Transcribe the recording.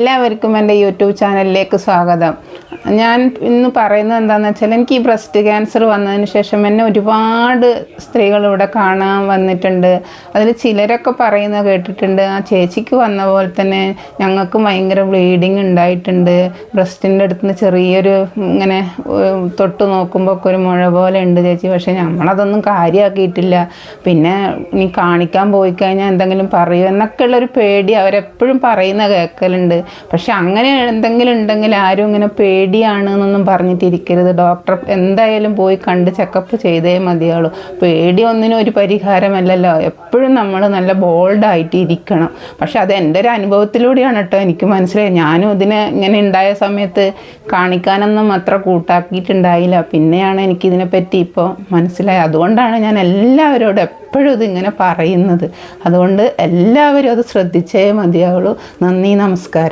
എല്ലാവർക്കും എൻ്റെ യൂട്യൂബ് ചാനലിലേക്ക് സ്വാഗതം. ഞാൻ ഇന്ന് പറയുന്നത് എന്താണെന്ന് വെച്ചാൽ, എനിക്ക് ഈ ബ്രസ്റ്റ് ക്യാൻസർ വന്നതിന് ശേഷം എന്നെ ഒരുപാട് സ്ത്രീകൾ ഇവിടെ കാണാൻ വന്നിട്ടുണ്ട്. അതിൽ ചിലരൊക്കെ പറയുന്നത് കേട്ടിട്ടുണ്ട്, ആ ചേച്ചിക്ക് വന്ന പോലെ തന്നെ ഞങ്ങൾക്കും ഭയങ്കര ബ്ലീഡിങ് ഉണ്ടായിട്ടുണ്ട്, ബ്രസ്റ്റിൻ്റെ അടുത്ത് നിന്ന് ചെറിയൊരു ഇങ്ങനെ തൊട്ട് നോക്കുമ്പോൾ ഒക്കെ ഒരു മുഴ പോലെ ഉണ്ട് ചേച്ചി. പക്ഷേ നമ്മളതൊന്നും കാര്യമാക്കിയിട്ടില്ല. പിന്നെ ഇനി കാണിക്കാൻ പോയി കഴിഞ്ഞാൽ എന്തെങ്കിലും പറയൂ എന്നൊക്കെയുള്ളൊരു പേടി അവരെപ്പോഴും പറയുന്ന കേൾക്കലുണ്ട്. പക്ഷെ അങ്ങനെ എന്തെങ്കിലും ഉണ്ടെങ്കിൽ ആരും ഇങ്ങനെ പേടിയാണെന്നൊന്നും പറഞ്ഞിട്ടിരിക്കരുത്. ഡോക്ടർ എന്തായാലും പോയി കണ്ട് ചെക്കപ്പ് ചെയ്തേ മതിയാവുള്ളൂ. പേടി ഒന്നിനും ഒരു പരിഹാരമല്ലല്ലോ. എപ്പോഴും നമ്മൾ നല്ല ബോൾഡായിട്ട് ഇരിക്കണം. പക്ഷെ അത് എൻ്റെ ഒരു അനുഭവത്തിലൂടെയാണ് കേട്ടോ എനിക്ക് മനസ്സിലായത്. ഞാനും ഇതിന് ഇങ്ങനെ ഉണ്ടായ സമയത്ത് കാണിക്കാനൊന്നും അത്ര കൂട്ടാക്കിയിട്ടുണ്ടായില്ല. പിന്നെയാണ് എനിക്കിതിനെപ്പറ്റി ഇപ്പോൾ മനസ്സിലായത്. അതുകൊണ്ടാണ് ഞാൻ എല്ലാവരോടും എപ്പോഴും ഇതിങ്ങനെ പറയുന്നത്. അതുകൊണ്ട് എല്ലാവരും അത് ശ്രദ്ധിച്ചേ മതിയാവുള്ളൂ. നന്ദി, നമസ്കാരം.